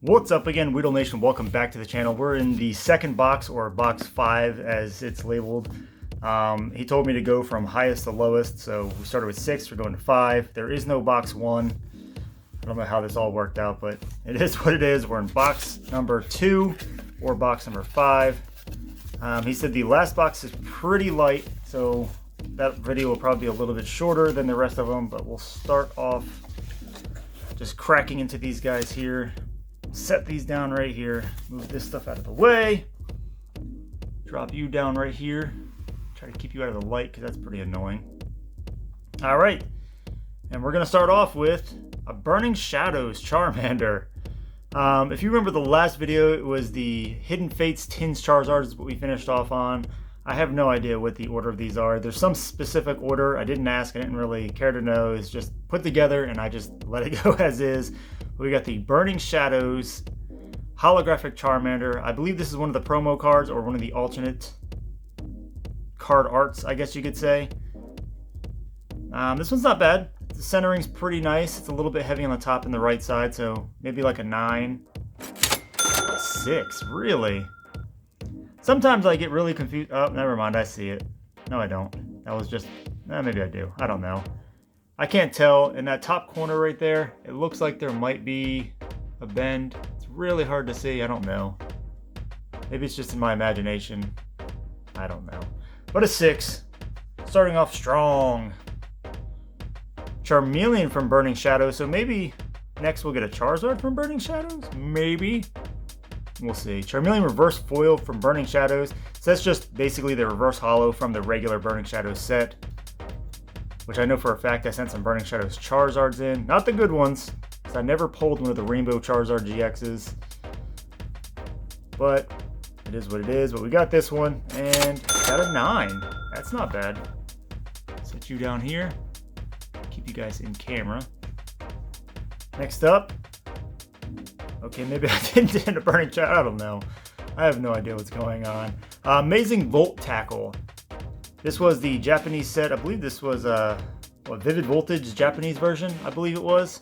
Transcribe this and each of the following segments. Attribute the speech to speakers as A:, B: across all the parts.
A: What's up again, Weedle Nation? Welcome back to the channel. We're in the second box, or box 5 as it's labeled. He told me to go from highest to lowest, so we started with 6, we're going to 5. There is no box 1. I don't know how this all worked out, but it is what it is. We're in box number 2 or box number 5. He said the last box is pretty light, so that video will probably be a little bit shorter than the rest of them, but we'll start off just cracking into these guys here. Set these down right here. Move this stuff out of the way. Drop you down right here. Try to keep you out of the light because that's pretty annoying. All right, and we're gonna start off with a Burning Shadows Charmander. If you remember the last video, it was the Hidden Fates Tins Charizard is what we finished off on. I have no idea what the order of these are. There's some specific order. I didn't ask. I didn't really care to know. It's just put together and I just let it go as is. We got the Burning Shadows holographic Charmander. I believe this is one of the promo cards or one of the alternate card arts, I guess you could say. This one's not bad. The centering's pretty nice. It's a little bit heavy on the top and the right side, so maybe like a 9. 6, really? Sometimes I get really confused. Oh, never mind, I see it. No, I don't. That was just, maybe I do. I don't know. I can't tell. In that top corner right there, it looks like there might be a bend. It's really hard to see. I don't know. Maybe it's just in my imagination. I don't know. But a 6. Starting off strong. Charmeleon from Burning Shadows. So maybe next we'll get a Charizard from Burning Shadows? Maybe. We'll see. Charmeleon reverse foil from Burning Shadows. So that's just basically the reverse holo from the regular Burning Shadows set. Which I know for a fact I sent some Burning Shadows Charizards in. Not the good ones, because I never pulled one of the Rainbow Charizard GXs. But it is what it is. But we got this one, and got a 9. That's not bad. Set you down here. Keep you guys in camera. Next up. Okay, maybe I didn't end a Burning Shadow. I don't know. I have no idea what's going on. Amazing Volt Tackle. This was the Japanese set. I believe this was Vivid Voltage Japanese version, I believe it was.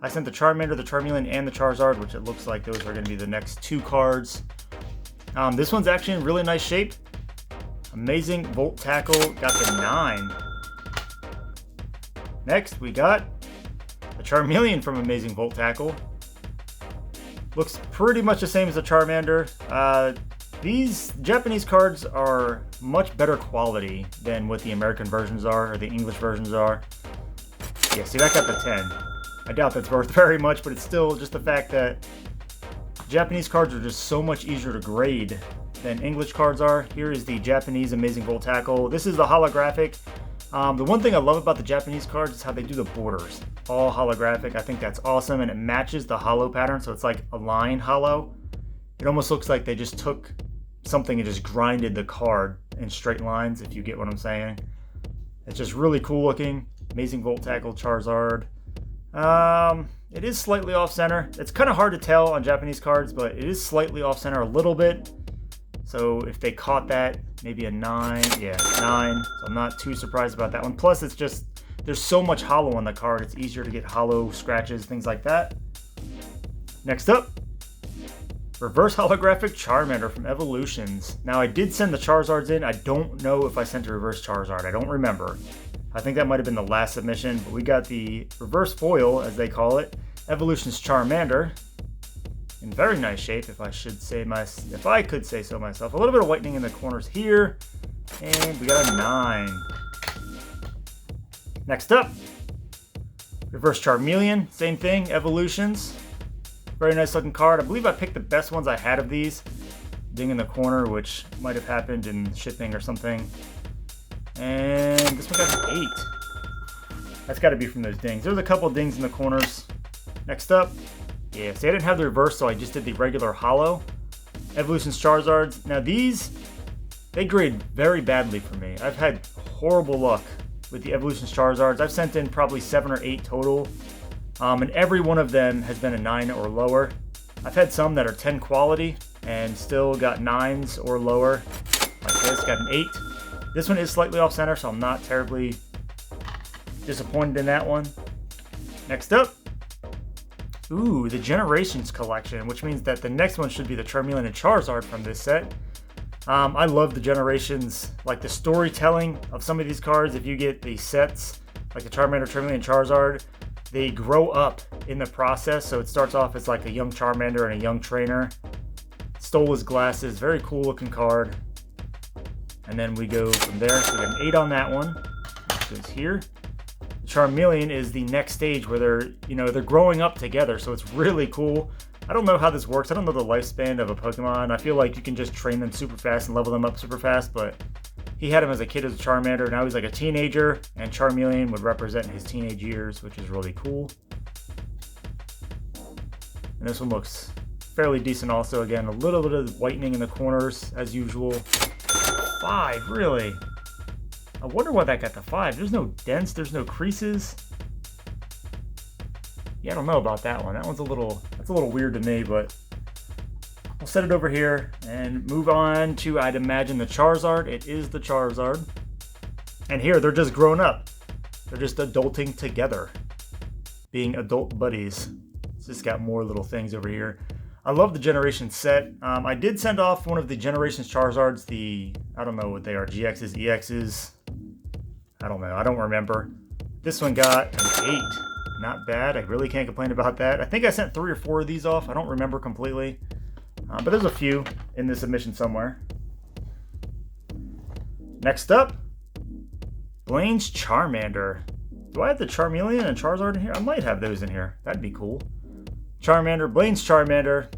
A: I sent the Charmander, the Charmeleon, and the Charizard, which it looks like those are going to be the next 2 cards. This one's actually in really nice shape. Amazing Volt Tackle, got the 9. Next, we got a Charmeleon from Amazing Volt Tackle. Looks pretty much the same as the Charmander. These Japanese cards are much better quality than what the American versions are, or the English versions are. Yeah, see, that got the 10. I doubt that's worth very much, but it's still just the fact that Japanese cards are just so much easier to grade than English cards are. Here is the Japanese Amazing Volt Tackle. This is the holographic. The one thing I love about the Japanese cards is how they do the borders. All holographic. I think that's awesome, and it matches the holo pattern, so it's like a line holo. It almost looks like they just took something and just grinded the card in straight lines, if you get what I'm saying. It's just really cool looking. Amazing Volt Tackle Charizard. It is slightly off center. It's kind of hard to tell on Japanese cards, but it is slightly off center a little bit. So if they caught that, maybe a 9. Yeah, 9. So I'm not too surprised about that one. Plus, it's just, there's so much holo on the card. It's easier to get holo scratches, things like that. Next up, Reverse Holographic Charmander from Evolutions. Now, I did send the Charizards in. I don't know if I sent a Reverse Charizard. I don't remember. I think that might have been the last submission, but we got the Reverse Foil, as they call it, Evolutions Charmander. In very nice shape, if I could say so myself. A little bit of whitening in the corners here, and we got a 9. Next up, Reverse Charmeleon, same thing, Evolutions. Very nice looking card. I believe I picked the best ones I had of these. Ding in the corner, which might have happened in shipping or something. And this one got an 8. That's got to be from those dings. There's a couple of dings in the corners. Next up, yeah, see, I didn't have the reverse, so I just did the regular holo. Evolutions Charizards. Now these, they grade very badly for me. I've had horrible luck with the Evolutions Charizards. I've sent in probably 7 or 8 total. And every one of them has been a 9 or lower. I've had some that are 10 quality and still got 9s or lower. Like this, got an 8. This one is slightly off center, so I'm not terribly disappointed in that one. Next up, Ooh, the Generations collection, which means that the next one should be the Charmeleon and Charizard from this set. I love the Generations, like the storytelling of some of these cards. If you get the sets, like the Charmander, Charmeleon, and Charizard, they grow up in the process. So it starts off as like a young Charmander and a young trainer. Stole his glasses, very cool looking card. And then we go from there. So we got an 8 on that one. Which goes here. The Charmeleon is the next stage where they're growing up together. So it's really cool. I don't know how this works. I don't know the lifespan of a Pokemon. I feel like you can just train them super fast and level them up super fast, but he had him as a kid as a Charmander. Now he's like a teenager, and Charmeleon would represent his teenage years, which is really cool. And this one looks fairly decent also. Again, a little bit of whitening in the corners as usual. 5, really? I wonder why that got to 5. There's no dents, there's no creases. Yeah, I don't know about that one. That one's a little weird to me, but we'll set it over here and move on to, I'd imagine, the Charizard. It is the Charizard. And here, they're just grown up. They're just adulting together, being adult buddies. It's just got more little things over here. I love the Generation set. I did send off one of the Generations Charizards, I don't know what they are, GXs, EXs. I don't know, I don't remember. This one got an 8. Not bad. I really can't complain about that. I think I sent 3 or 4 of these off. I don't remember completely. But there's a few in this submission somewhere. Next up, Blaine's Charmander. Do I have the Charmeleon and Charizard in here? I might have those in here. That'd be cool. Charmander, Blaine's Charmander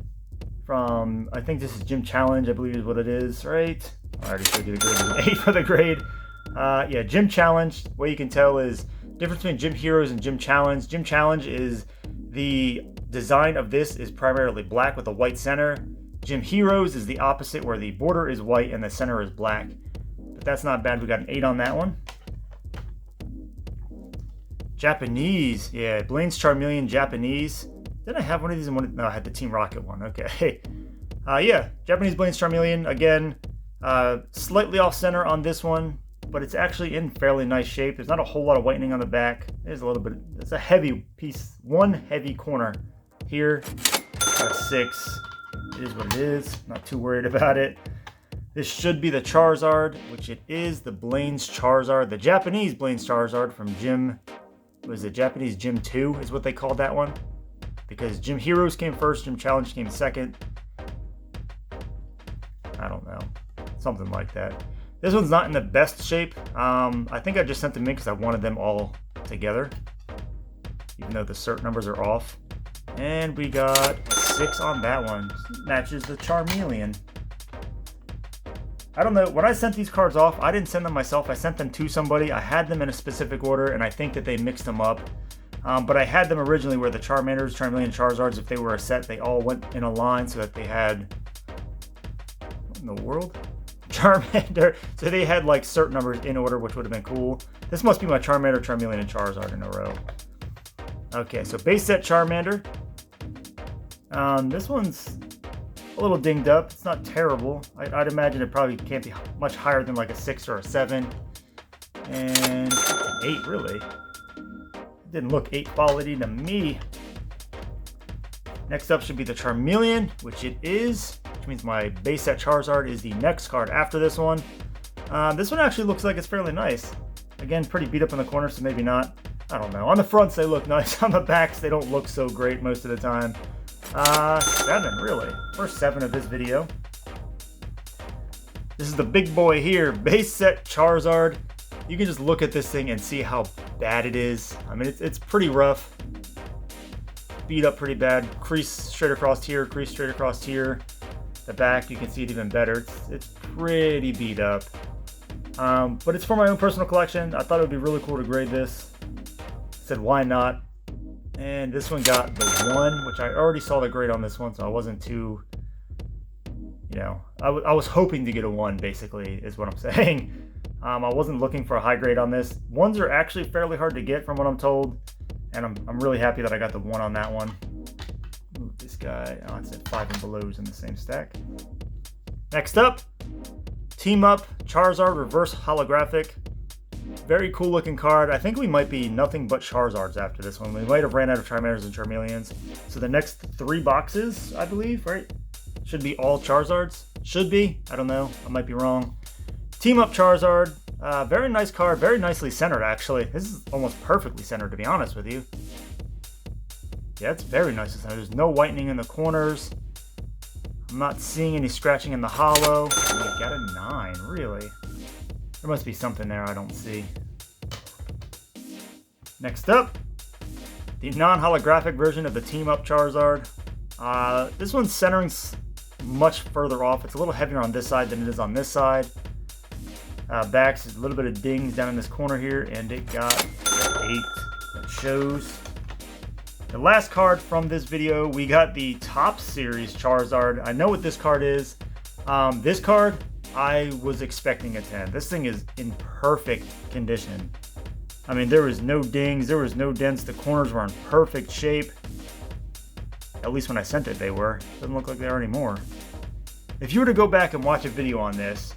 A: from, I think this is Gym Challenge, I believe is what it is, right? I already showed you the grade. There's an 8 for the grade. Yeah, Gym Challenge. What you can tell is difference between Gym Heroes and Gym Challenge. Gym Challenge is the design of this is primarily black with a white center. Gym Heroes is the opposite, where the border is white and the center is black. But that's not bad. We got an 8 on that one. Japanese. Yeah, Blaine's Charmeleon Japanese. Did I have one of these in one? No, I had the Team Rocket one. Okay. Yeah, Japanese Blaine's Charmeleon. Again, slightly off center on this one, but it's actually in fairly nice shape. There's not a whole lot of whitening on the back. There's a little bit. It's a heavy piece. One heavy corner here. Got a 6. It is what it is. Not too worried about it. This should be the Charizard, which it is. The Blaine's Charizard. The Japanese Blaine's Charizard from Gym. Was it Japanese Gym 2 is what they called that one? Because Gym Heroes came first, Gym Challenge came second. I don't know. Something like that. This one's not in the best shape. I think I just sent them in because I wanted them all together, even though the cert numbers are off. And we got a 6 on that one. Matches the Charmeleon. I don't know. When I sent these cards off, I didn't send them myself. I sent them to somebody. I had them in a specific order, and I think that they mixed them up. But I had them originally where the Charmanders, Charmeleon, Charizards, if they were a set, they all went in a line so that they had... What in the world? Charmander. So they had like cert numbers in order, which would have been cool. This must be my Charmander, Charmeleon, and Charizard in a row. Okay, so base set Charmander. This one's a little dinged up. It's not terrible. I'd imagine it probably can't be much higher than like a 6 or a 7. And an 8, really. Didn't look 8 quality to me. Next up should be the Charmeleon, which it is. Which means my base set Charizard is the next card after this one. This one actually looks like it's fairly nice. Again, pretty beat up in the corner, so maybe not. I don't know. On the fronts, they look nice. On the backs, they don't look so great most of the time. 7, really. First 7 of this video. This is the big boy here. Base set Charizard. You can just look at this thing and see how bad it is. I mean, it's pretty rough. Beat up pretty bad. Crease straight across here. Crease straight across here. The back, you can see it even better. It's pretty beat up. But it's for my own personal collection. I thought it would be really cool to grade this. Said, why not? And this one got the 1, which I already saw the grade on this one, so I wasn't too, you know, I was hoping to get a 1, basically, is what I'm saying. I wasn't looking for a high grade on this. 1s are actually fairly hard to get from what I'm told, and I'm really happy that I got the 1 on that one. Move this guy. Oh, it said 5 and belows in the same stack. Next up, Team Up Charizard Reverse Holographic. Very cool looking card. I think we might be nothing but Charizards after this one. We might have ran out of Charmanders and Charmeleons. So the next 3 boxes, I believe, right? Should be all Charizards. Should be. I don't know. I might be wrong. Team Up Charizard. Very nice card. Very nicely centered, actually. This is almost perfectly centered, to be honest with you. Yeah, it's very nicely centered. There's no whitening in the corners. I'm not seeing any scratching in the hollow. We got a 9, really. There must be something there I don't see. Next up, the non-holographic version of the Team Up Charizard. This one's centering much further off. It's a little heavier on this side than it is on this side. Backs a little bit of dings down in this corner here, and it got 8. That shows. The last card from this video, we got the Top Series Charizard. I know what this card is. This card, I was expecting a 10. This thing is in perfect condition. I mean, there was no dings, there was no dents. The corners were in perfect shape. At least when I sent it, they were. Doesn't look like they are anymore. If you were to go back and watch a video on this,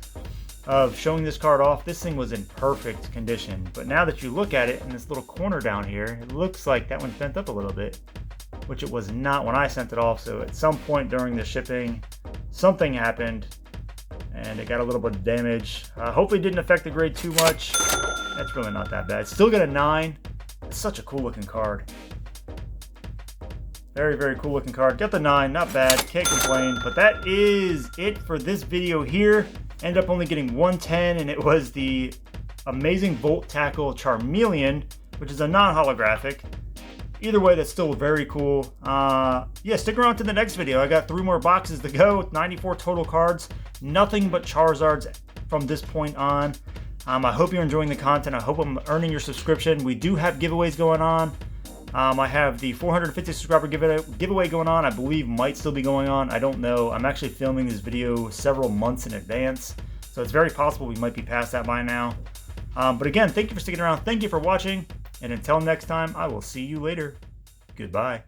A: of showing this card off, this thing was in perfect condition. But now that you look at it in this little corner down here, it looks like that one's bent up a little bit, which it was not when I sent it off. So at some point during the shipping, something happened and it got a little bit of damage. Hopefully it didn't affect the grade too much. That's really not that bad. Still got a 9. It's such a cool looking card. Very, very cool looking card. Got the 9, not bad, can't complain. But that is it for this video here. Ended up only getting 110, and it was the Amazing Volt Tackle Charmeleon, which is a non-holographic. Either way, that's still very cool. Yeah, stick around to the next video. I got 3 more boxes to go, 94 total cards. Nothing but Charizards from this point on. I hope you're enjoying the content. I hope I'm earning your subscription. We do have giveaways going on. I have the 450 subscriber giveaway going on. I believe might still be going on. I don't know. I'm actually filming this video several months in advance, so it's very possible we might be past that by now. But again, thank you for sticking around. Thank you for watching, and until next time, I will see you later. Goodbye.